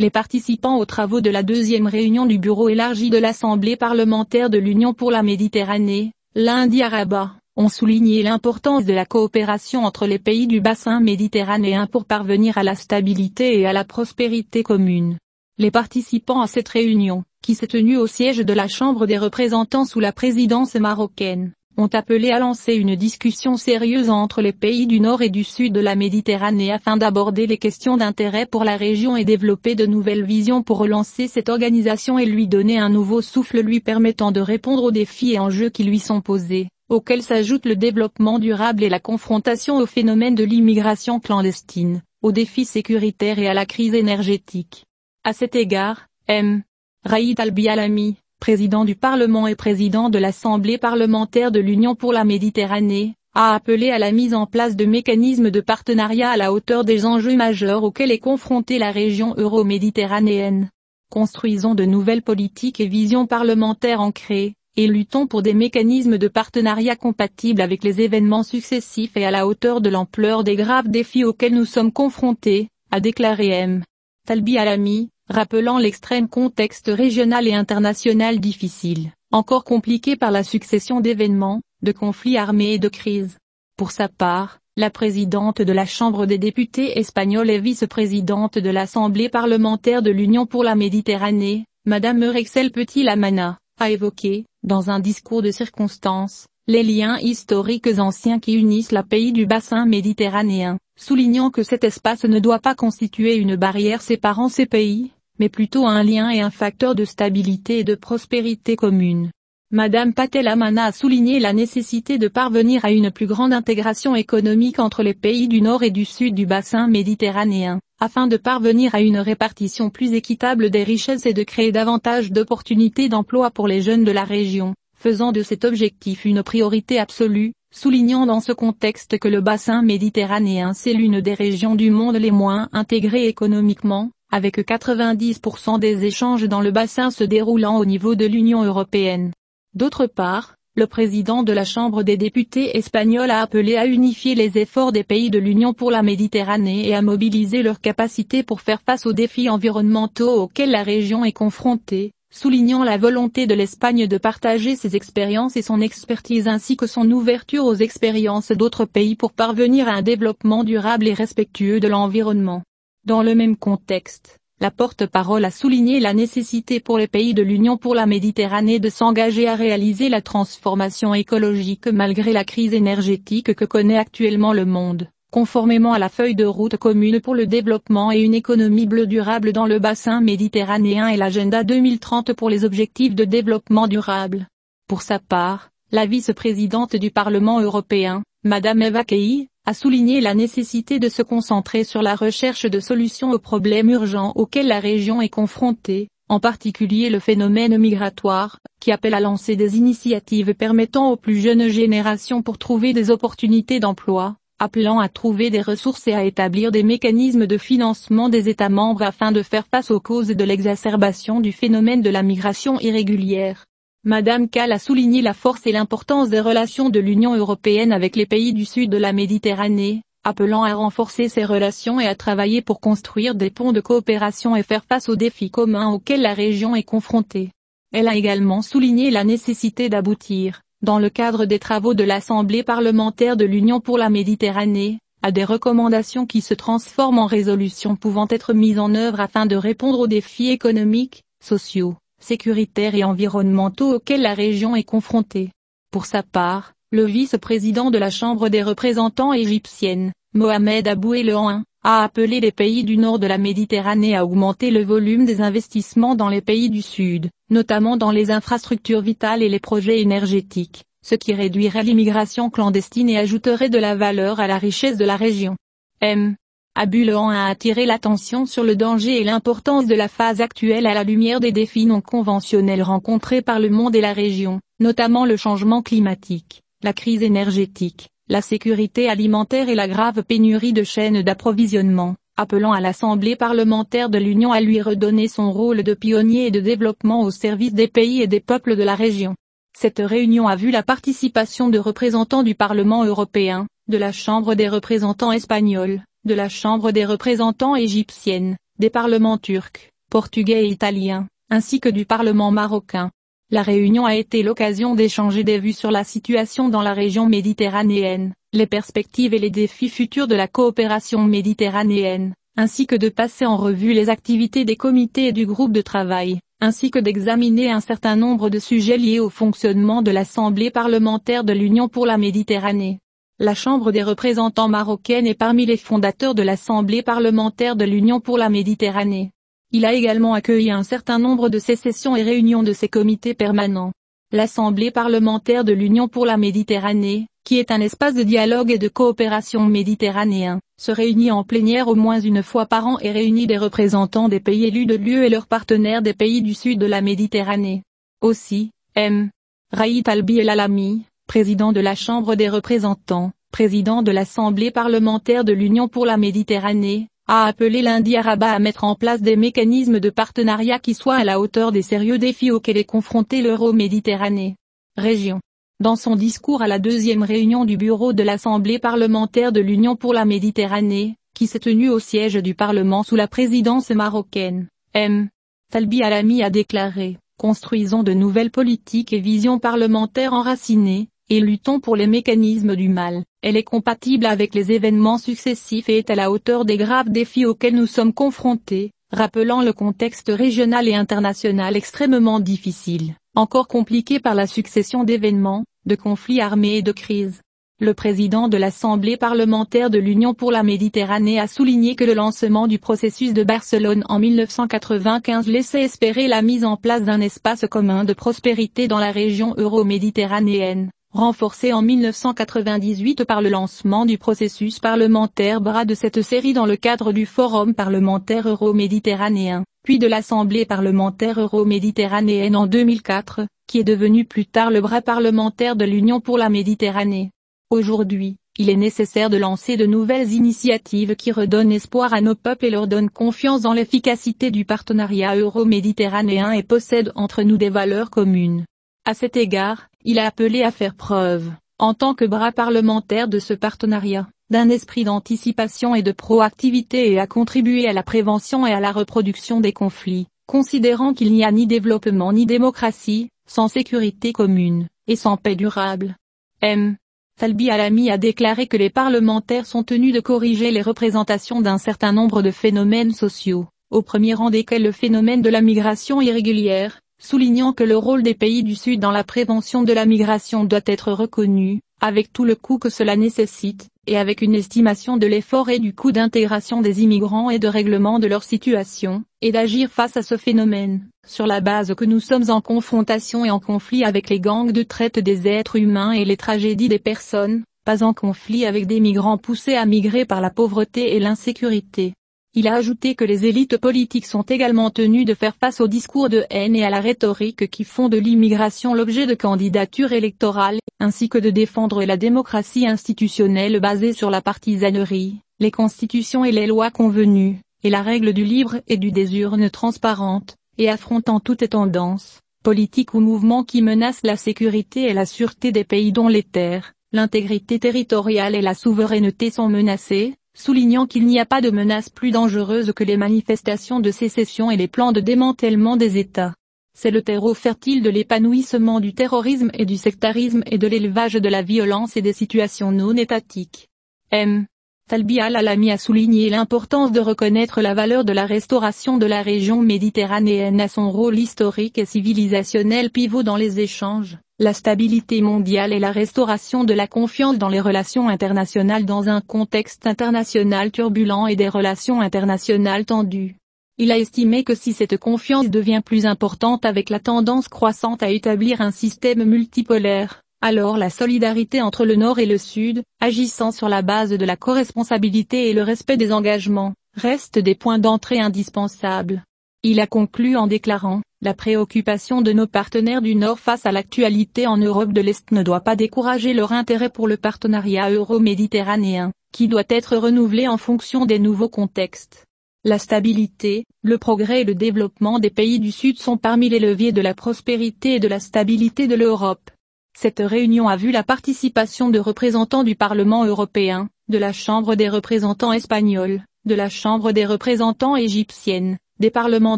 Les participants aux travaux de la deuxième réunion du bureau élargi de l'Assemblée parlementaire de l'Union pour la Méditerranée, lundi à Rabat, ont souligné l'importance de la coopération entre les pays du bassin méditerranéen pour parvenir à la stabilité et à la prospérité commune. Les participants à cette réunion, qui s'est tenue au siège de la Chambre des représentants sous la présidence marocaine, ont appelé à lancer une discussion sérieuse entre les pays du nord et du sud de la Méditerranée afin d'aborder les questions d'intérêt pour la région et développer de nouvelles visions pour relancer cette organisation et lui donner un nouveau souffle lui permettant de répondre aux défis et enjeux qui lui sont posés, auxquels s'ajoutent le développement durable et la confrontation au phénomène de l'immigration clandestine, aux défis sécuritaires et à la crise énergétique. À cet égard, M. Raïd Albi-Alami, président du Parlement et président de l'Assemblée parlementaire de l'Union pour la Méditerranée, a appelé à la mise en place de mécanismes de partenariat à la hauteur des enjeux majeurs auxquels est confrontée la région euro-méditerranéenne. Construisons de nouvelles politiques et visions parlementaires ancrées, et luttons pour des mécanismes de partenariat compatibles avec les événements successifs et à la hauteur de l'ampleur des graves défis auxquels nous sommes confrontés, a déclaré M. Albi-Alami, rappelant l'extrême contexte régional et international difficile, encore compliqué par la succession d'événements, de conflits armés et de crises. Pour sa part, la présidente de la Chambre des députés espagnole et vice-présidente de l'Assemblée parlementaire de l'Union pour la Méditerranée, Madame Merexel Petit-Lamana, a évoqué, dans un discours de circonstance, les liens historiques anciens qui unissent les pays du bassin méditerranéen, soulignant que cet espace ne doit pas constituer une barrière séparant ces pays, mais plutôt un lien et un facteur de stabilité et de prospérité commune. Madame Petit-Lamana a souligné la nécessité de parvenir à une plus grande intégration économique entre les pays du nord et du sud du bassin méditerranéen, afin de parvenir à une répartition plus équitable des richesses et de créer davantage d'opportunités d'emploi pour les jeunes de la région, faisant de cet objectif une priorité absolue, soulignant dans ce contexte que le bassin méditerranéen c'est l'une des régions du monde les moins intégrées économiquement, avec 90% des échanges dans le bassin se déroulant au niveau de l'Union européenne. D'autre part, le président de la Chambre des députés espagnole a appelé à unifier les efforts des pays de l'Union pour la Méditerranée et à mobiliser leurs capacités pour faire face aux défis environnementaux auxquels la région est confrontée, soulignant la volonté de l'Espagne de partager ses expériences et son expertise ainsi que son ouverture aux expériences d'autres pays pour parvenir à un développement durable et respectueux de l'environnement. Dans le même contexte, la porte-parole a souligné la nécessité pour les pays de l'Union pour la Méditerranée de s'engager à réaliser la transformation écologique malgré la crise énergétique que connaît actuellement le monde, conformément à la feuille de route commune pour le développement et une économie bleue durable dans le bassin méditerranéen et l'agenda 2030 pour les objectifs de développement durable. Pour sa part, la vice-présidente du Parlement européen, Madame Eva Kaili, a souligné la nécessité de se concentrer sur la recherche de solutions aux problèmes urgents auxquels la région est confrontée, en particulier le phénomène migratoire, qui appelle à lancer des initiatives permettant aux plus jeunes générations pour trouver des opportunités d'emploi, appelant à trouver des ressources et à établir des mécanismes de financement des États membres afin de faire face aux causes de l'exacerbation du phénomène de la migration irrégulière. Madame Kaili a souligné la force et l'importance des relations de l'Union européenne avec les pays du sud de la Méditerranée, appelant à renforcer ces relations et à travailler pour construire des ponts de coopération et faire face aux défis communs auxquels la région est confrontée. Elle a également souligné la nécessité d'aboutir, dans le cadre des travaux de l'Assemblée parlementaire de l'Union pour la Méditerranée, à des recommandations qui se transforment en résolutions pouvant être mises en œuvre afin de répondre aux défis économiques, sociaux, sécuritaires et environnementaux auxquels la région est confrontée. Pour sa part, le vice-président de la Chambre des représentants égyptienne, Mohamed Abou Elouan, a appelé les pays du nord de la Méditerranée à augmenter le volume des investissements dans les pays du sud, notamment dans les infrastructures vitales et les projets énergétiques, ce qui réduirait l'immigration clandestine et ajouterait de la valeur à la richesse de la région. M. Abou Elouan a attiré l'attention sur le danger et l'importance de la phase actuelle à la lumière des défis non conventionnels rencontrés par le monde et la région, notamment le changement climatique, la crise énergétique, la sécurité alimentaire et la grave pénurie de chaînes d'approvisionnement, appelant à l'Assemblée parlementaire de l'Union à lui redonner son rôle de pionnier et de développement au service des pays et des peuples de la région. Cette réunion a vu la participation de représentants du Parlement européen, de la Chambre des représentants espagnols, de la Chambre des représentants égyptienne, des parlements turcs, portugais et italien, ainsi que du Parlement marocain. La réunion a été l'occasion d'échanger des vues sur la situation dans la région méditerranéenne, les perspectives et les défis futurs de la coopération méditerranéenne, ainsi que de passer en revue les activités des comités et du groupe de travail, ainsi que d'examiner un certain nombre de sujets liés au fonctionnement de l'Assemblée parlementaire de l'Union pour la Méditerranée. La Chambre des représentants marocaine est parmi les fondateurs de l'Assemblée parlementaire de l'Union pour la Méditerranée. Il a également accueilli un certain nombre de ses sessions et réunions de ses comités permanents. L'Assemblée parlementaire de l'Union pour la Méditerranée, qui est un espace de dialogue et de coopération méditerranéen, se réunit en plénière au moins une fois par an et réunit des représentants des pays élus de l'UE et leurs partenaires des pays du sud de la Méditerranée. Aussi, M. Raïd Talbi El Alami, président de la Chambre des représentants, président de l'Assemblée parlementaire de l'Union pour la Méditerranée, a appelé lundi à Rabat à mettre en place des mécanismes de partenariat qui soient à la hauteur des sérieux défis auxquels est confrontée l'Euro-Méditerranée. Région. Dans son discours à la deuxième réunion du bureau de l'Assemblée parlementaire de l'Union pour la Méditerranée, qui s'est tenue au siège du Parlement sous la présidence marocaine, M. Talbi El Alami a déclaré « Construisons de nouvelles politiques et visions parlementaires enracinées, et luttons pour les mécanismes du mal. Elle est compatible avec les événements successifs et est à la hauteur des graves défis auxquels nous sommes confrontés, rappelant le contexte régional et international extrêmement difficile, encore compliqué par la succession d'événements, de conflits armés et de crises. Le président de l'Assemblée parlementaire de l'Union pour la Méditerranée a souligné que le lancement du processus de Barcelone en 1995 laissait espérer la mise en place d'un espace commun de prospérité dans la région euro-méditerranéenne, renforcé en 1998 par le lancement du processus parlementaire bras de cette série dans le cadre du Forum parlementaire euro-méditerranéen, puis de l'Assemblée parlementaire euro-méditerranéenne en 2004, qui est devenu plus tard le bras parlementaire de l'Union pour la Méditerranée. Aujourd'hui, il est nécessaire de lancer de nouvelles initiatives qui redonnent espoir à nos peuples et leur donnent confiance dans l'efficacité du partenariat euro-méditerranéen et possèdent entre nous des valeurs communes. À cet égard, il a appelé à faire preuve, en tant que bras parlementaire de ce partenariat, d'un esprit d'anticipation et de proactivité et à contribuer à la prévention et à la reproduction des conflits, considérant qu'il n'y a ni développement ni démocratie, sans sécurité commune, et sans paix durable. M. Talbi El Alami a déclaré que les parlementaires sont tenus de corriger les représentations d'un certain nombre de phénomènes sociaux, au premier rang desquels le phénomène de la migration irrégulière, soulignant que le rôle des pays du Sud dans la prévention de la migration doit être reconnu, avec tout le coût que cela nécessite, et avec une estimation de l'effort et du coût d'intégration des immigrants et de règlement de leur situation, et d'agir face à ce phénomène, sur la base que nous sommes en confrontation et en conflit avec les gangs de traite des êtres humains et les tragédies des personnes, pas en conflit avec des migrants poussés à migrer par la pauvreté et l'insécurité. Il a ajouté que les élites politiques sont également tenues de faire face aux discours de haine et à la rhétorique qui font de l'immigration l'objet de candidatures électorales, ainsi que de défendre la démocratie institutionnelle basée sur la partisanerie, les constitutions et les lois convenues, et la règle du libre et du des urnes transparentes, et affrontant toutes tendances, politiques ou mouvements qui menacent la sécurité et la sûreté des pays dont les terres, l'intégrité territoriale et la souveraineté sont menacées, soulignant qu'il n'y a pas de menace plus dangereuse que les manifestations de sécession et les plans de démantèlement des États. C'est le terreau fertile de l'épanouissement du terrorisme et du sectarisme et de l'élevage de la violence et des situations non étatiques. M. Talbi El Alami a souligné l'importance de reconnaître la valeur de la restauration de la région méditerranéenne à son rôle historique et civilisationnel pivot dans les échanges, la stabilité mondiale et la restauration de la confiance dans les relations internationales dans un contexte international turbulent et des relations internationales tendues. Il a estimé que si cette confiance devient plus importante avec la tendance croissante à établir un système multipolaire, alors la solidarité entre le Nord et le Sud, agissant sur la base de la corresponsabilité et le respect des engagements, reste des points d'entrée indispensables. Il a conclu en déclarant « La préoccupation de nos partenaires du Nord face à l'actualité en Europe de l'Est ne doit pas décourager leur intérêt pour le partenariat euro-méditerranéen, qui doit être renouvelé en fonction des nouveaux contextes. La stabilité, le progrès et le développement des pays du Sud sont parmi les leviers de la prospérité et de la stabilité de l'Europe. » Cette réunion a vu la participation de représentants du Parlement européen, de la Chambre des représentants espagnols, de la Chambre des représentants égyptienne, des parlements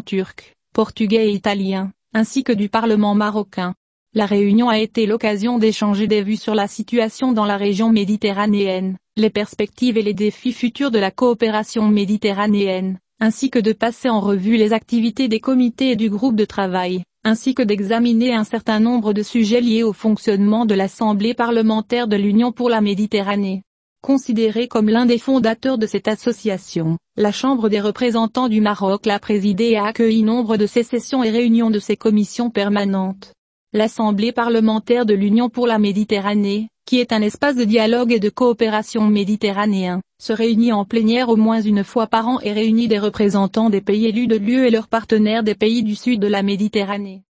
turcs, portugais et italiens, ainsi que du Parlement marocain. La réunion a été l'occasion d'échanger des vues sur la situation dans la région méditerranéenne, les perspectives et les défis futurs de la coopération méditerranéenne, ainsi que de passer en revue les activités des comités et du groupe de travail, ainsi que d'examiner un certain nombre de sujets liés au fonctionnement de l'Assemblée parlementaire de l'Union pour la Méditerranée. Considérée comme l'un des fondateurs de cette association, la Chambre des représentants du Maroc l'a présidée et a accueilli nombre de ses sessions et réunions de ses commissions permanentes. L'Assemblée parlementaire de l'Union pour la Méditerranée, qui est un espace de dialogue et de coopération méditerranéen, se réunit en plénière au moins une fois par an et réunit des représentants des pays élus de l'UE et leurs partenaires des pays du sud de la Méditerranée.